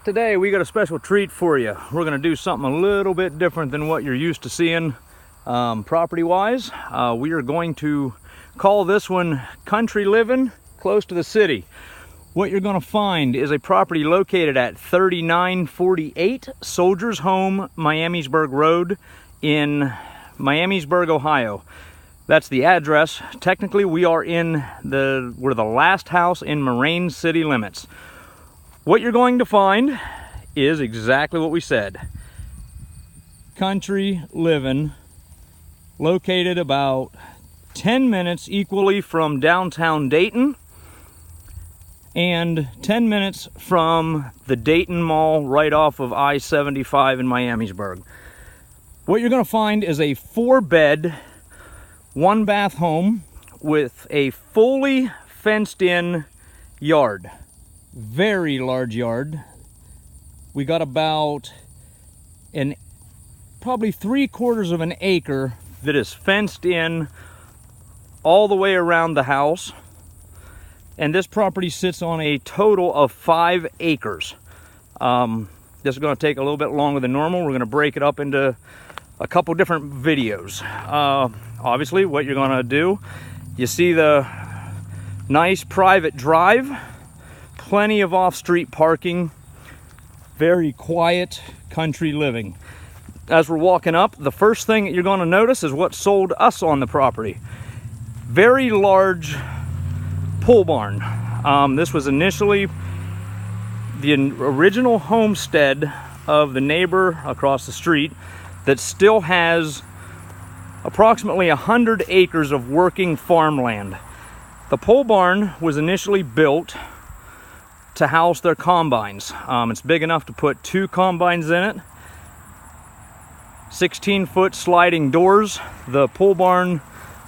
Today we got a special treat for you. We're going to do something a little bit different than what you're used to seeing property wise. We are going to call this one Country Living Close to the City. What you're going to find is a property located at 3948 Soldiers Home-Miamisburg Road in Miamisburg, Ohio. That's the address. Technically we're the last house in Moraine city limits. What you're going to find is exactly what we said. Country living, located about 10 minutes equally from downtown Dayton and 10 minutes from the Dayton Mall right off of I-75 in Miamisburg. What you're going to find is a 4-bed, 1-bath home with a fully fenced-in yard. Very large yard. We got about probably 3/4 of an acre that is fenced in all the way around the house, and this property sits on a total of 5 acres. This is going to take a little bit longer than normal. We're going to break it up into a couple different videos. Obviously what you're going to do, you see the nice private drive, plenty of off-street parking, very quiet country living. As we're walking up, the first thing that you're going to notice is what sold us on the property. Very large pole barn. This was initially the original homestead of the neighbor across the street that still has approximately 100 acres of working farmland. The pole barn was initially built to house their combines. It's big enough to put 2 combines in it. 16-foot sliding doors. The pole barn,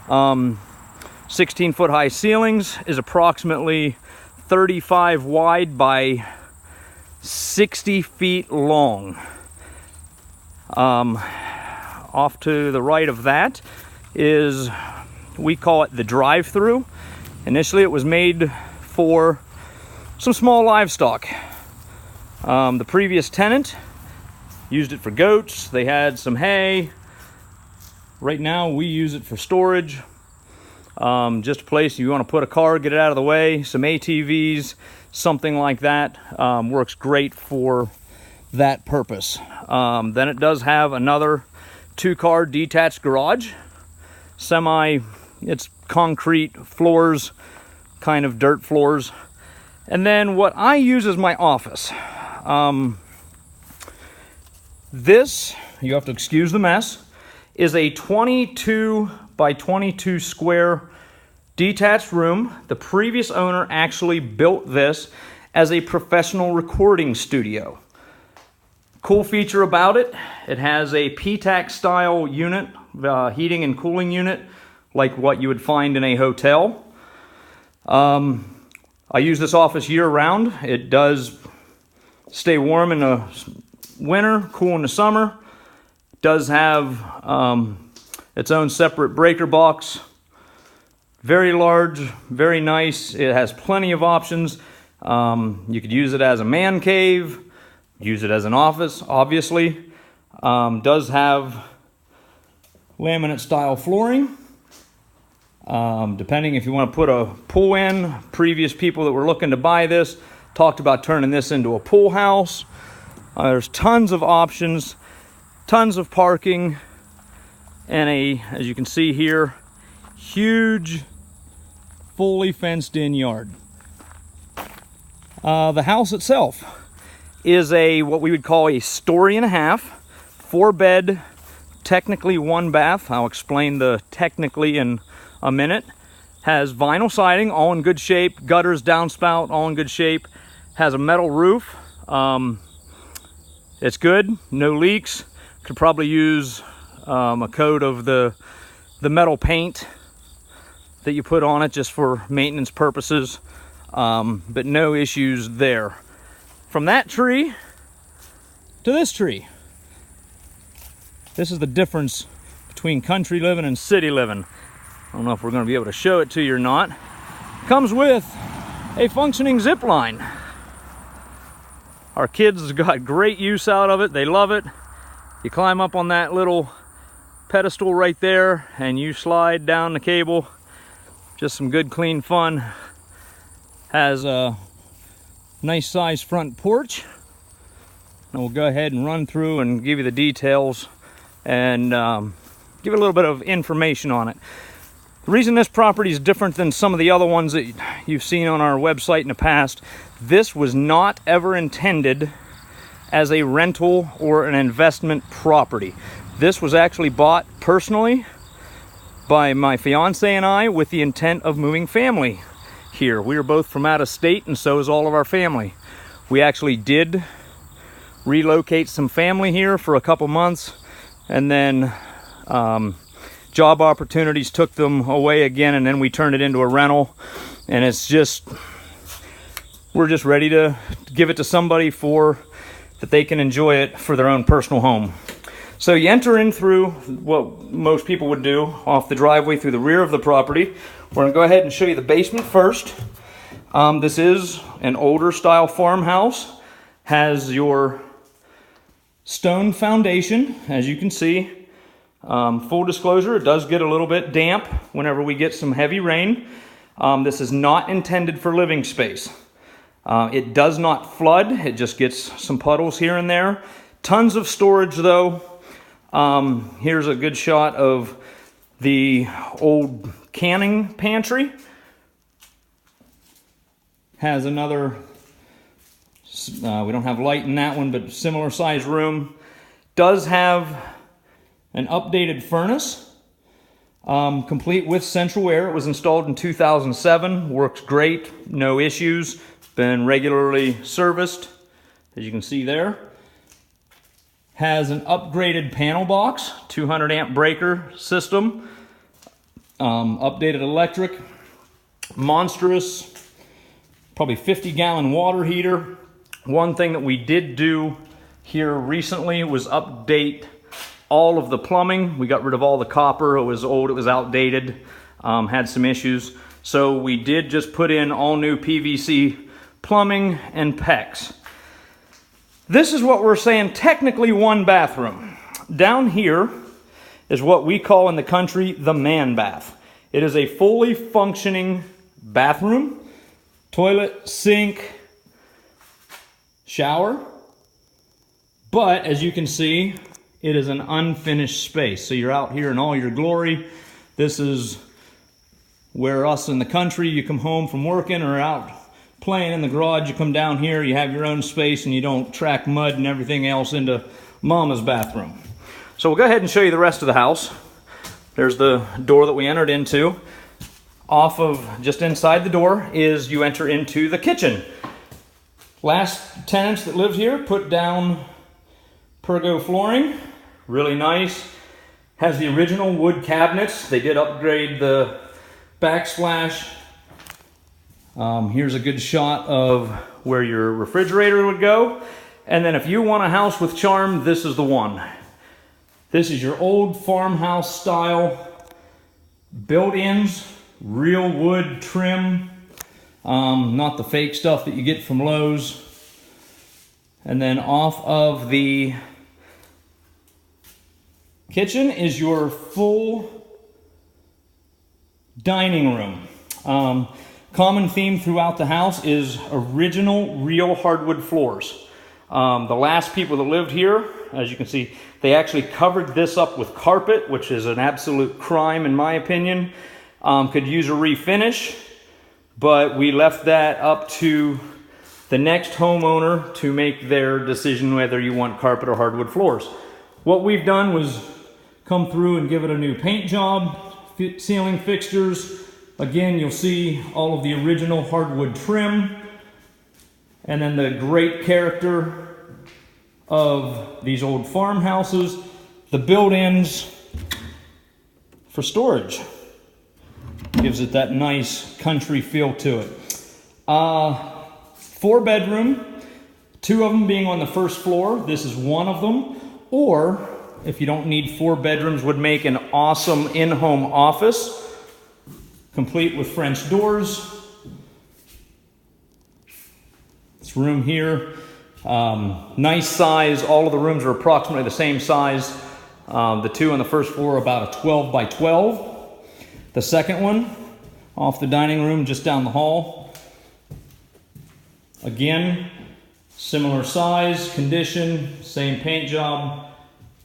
16-foot high ceilings, is approximately 35 wide by 60 feet long. Off to the right of that is, we call it the drive-through. Initially it was made for some small livestock. The previous tenant used it for goats. They had some hay. Right now we use it for storage. Just a place you want to put a car, get it out of the way, some ATVs, something like that. Works great for that purpose. Then it does have another 2-car detached garage. It's concrete floors, kind of dirt floors. And then what I use as my office. This, you have to excuse the mess, is a 22 by 22 square detached room. The previous owner actually built this as a professional recording studio. Cool feature about it, it has a PTAC style unit, heating and cooling unit, like what you would find in a hotel. I use this office year-round. It does stay warm in the winter, cool in the summer. It does have its own separate breaker box. Very large, very nice. It has plenty of options. You could use it as a man cave, use it as an office, obviously. Does have laminate style flooring. Depending if you want to put a pool in. Previous people that were looking to buy this talked about turning this into a pool house. There's tons of options, tons of parking, and as you can see here, huge, fully fenced in yard. The house itself is what we would call a 1.5 story, 4-bed, technically 1-bath. I'll explain the technically in a minute. Has vinyl siding, all in good shape. Gutters, downspout, all in good shape. Has a metal roof. It's good, no leaks. Could probably use a coat of the metal paint that you put on it just for maintenance purposes, but no issues there. From that tree to this tree. This is the difference between country living and city living. I don't know if we're going to be able to show it to you or not. Comes with a functioning zip line. Our kids got great use out of it. They love it. You climb up on that little pedestal right there and you slide down the cable. Just some good clean fun. Has a nice sized front porch. And we'll go ahead and run through and give you the details and give you a little bit of information on it. The reason this property is different than some of the other ones that you've seen on our website in the past, this was not ever intended as a rental or an investment property. This was actually bought personally by my fiance and I with the intent of moving family here. We are both from out of state, and so is all of our family. We actually did relocate some family here for a couple months, and then job opportunities took them away again, and then we turned it into a rental. And it's just, we're just ready to give it to somebody for that they can enjoy it for their own personal home. So you enter in through what most people would do, off the driveway through the rear of the property. We're gonna go ahead and show you the basement first. This is an older style farmhouse. Has your stone foundation, as you can see. Full disclosure, it does get a little bit damp whenever we get some heavy rain. This is not intended for living space. It does not flood. It just gets some puddles here and there. Tons of storage though. Here's a good shot of the old canning pantry. Has another, we don't have light in that one, but similar size room. Does have an updated furnace, complete with central air. It was installed in 2007. Works great, no issues. Been regularly serviced, as you can see there. Has an upgraded panel box, 200 amp breaker system, updated electric, monstrous, probably 50-gallon water heater. One thing that we did do here recently was update all of the plumbing. We got rid of all the copper. It was old, it was outdated, had some issues. So we did just put in all new PVC plumbing and PEX. This is what we're saying, technically one bathroom. Down here is what we call in the country the man bath. It is a fully functioning bathroom, toilet, sink, shower. But as you can see, it is an unfinished space. So you're out here in all your glory. This is where us in the country, you come home from working or out playing in the garage, you come down here, you have your own space, and you don't track mud and everything else into mama's bathroom. So we'll go ahead and show you the rest of the house. There's the door that we entered into. Off of just inside the door is you enter into the kitchen. Last tenants that lived here put down pergo flooring, really nice. Has the original wood cabinets. They did upgrade the backsplash. Here's a good shot of where your refrigerator would go. And then if you want a house with charm, this is the one. This is your old farmhouse style built-ins, real wood trim, not the fake stuff that you get from Lowe's. And then off of the kitchen is your full dining room. Common theme throughout the house is original real hardwood floors. The last people that lived here, as you can see, they actually covered this up with carpet, which is an absolute crime in my opinion. Could use a refinish, but we left that up to the next homeowner to make their decision whether you want carpet or hardwood floors. What we've done was come through and give it a new paint job, ceiling fixtures. Again, you'll see all of the original hardwood trim, and then the great character of these old farmhouses, the built-ins for storage. Gives it that nice country feel to it. 4-bedroom, 2 of them being on the first floor. This is one of them. Or, if you don't need 4 bedrooms, would make an awesome in-home office, complete with French doors. This room here Nice size. All of the rooms are approximately the same size. The two on the first floor are about a 12 by 12. The second one, off the dining room, just down the hall. Again, similar size, condition, same paint job,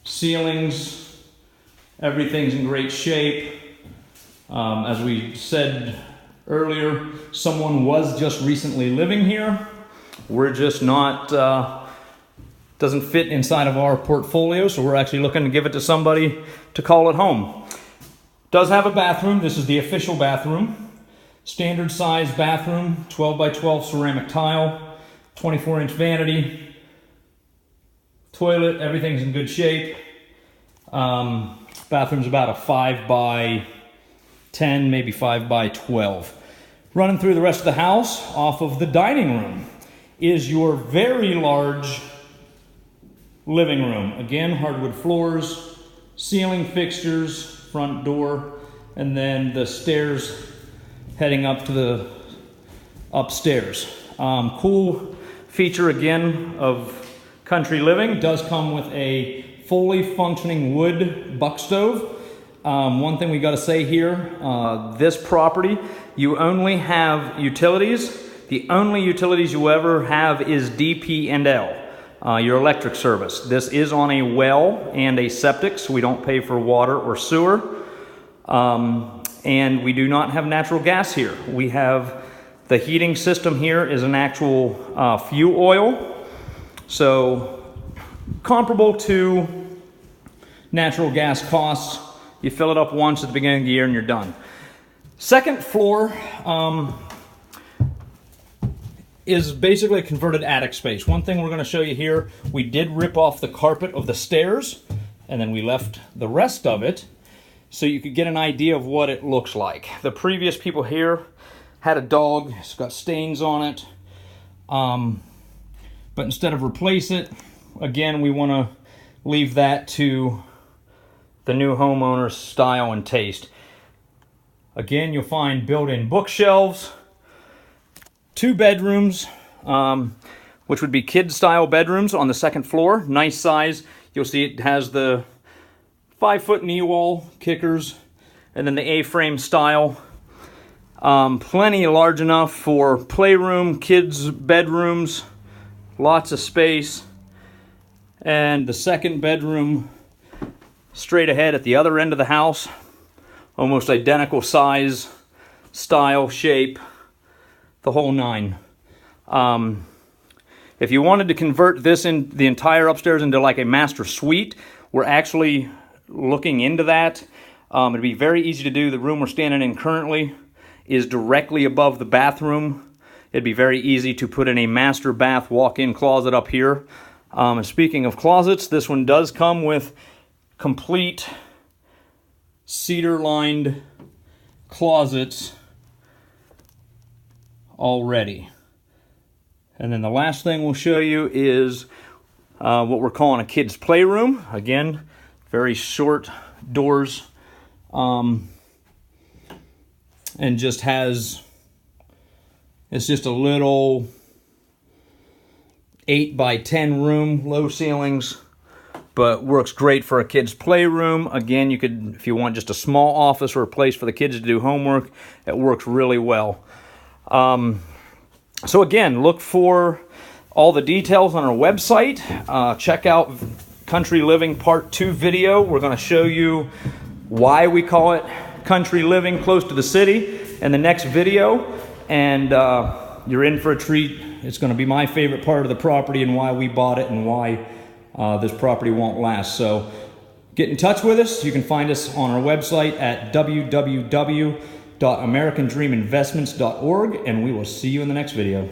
ceilings, everything's in great shape. As we said earlier, someone was just recently living here. We're just not, doesn't fit inside of our portfolio, so we're actually looking to give it to somebody to call it home. Does have a bathroom. This is the official bathroom. Standard size bathroom, 12 by 12 ceramic tile, 24-inch vanity, toilet, everything's in good shape. Bathroom's about a 5 by 10, maybe 5 by 12. Running through the rest of the house, off of the dining room is your very large living room. Again, hardwood floors, ceiling fixtures, front door, and then the stairs heading up to the upstairs. Cool feature again of country living, does come with a fully functioning wood buck stove. One thing we got to say here, this property, you only have utilities. The only utilities you ever have is DP&L, your electric service. This is on a well and a septic, so we don't pay for water or sewer. And we do not have natural gas here. We have the heating system here is an actual fuel oil. So comparable to natural gas costs. You fill it up once at the beginning of the year and you're done. Second floor is basically a converted attic space. One thing we're going to show you here, we did rip off the carpet of the stairs and then we left the rest of it so you could get an idea of what it looks like. The previous people here had a dog, it's got stains on it, but instead of replace it, again, we want to leave that to the new homeowner's style and taste. Again, you'll find built-in bookshelves, 2 bedrooms, which would be kid-style bedrooms on the second floor. Nice size. You'll see it has the 5-foot knee wall kickers, and then the A-frame style. Plenty large enough for playroom, kids' bedrooms, lots of space. And the second bedroom straight ahead at the other end of the house, almost identical size, style, shape, the whole nine. If you wanted to convert this in the entire upstairs into like a master suite, we're actually looking into that. It'd be very easy to do. The room we're standing in currently is directly above the bathroom. It'd be very easy to put in a master bath walk-in closet up here. And speaking of closets, this one does come with complete cedar-lined closets already. And then the last thing we'll show you is what we're calling a kid's playroom. Again, very short doors, and just has, it's just a little 8 by 10 room, low ceilings, but works great for a kid's playroom. Again, you could, if you want just a small office or a place for the kids to do homework, it works really well. So again, look for all the details on our website. Check out Country Living Part 2 video. We're going to show you why we call it country living close to the city in the next video. And you're in for a treat. It's going to be my favorite part of the property and why we bought it and why this property won't last. So get in touch with us. You can find us on our website at www.americandreaminvestments.org, and we will see you in the next video.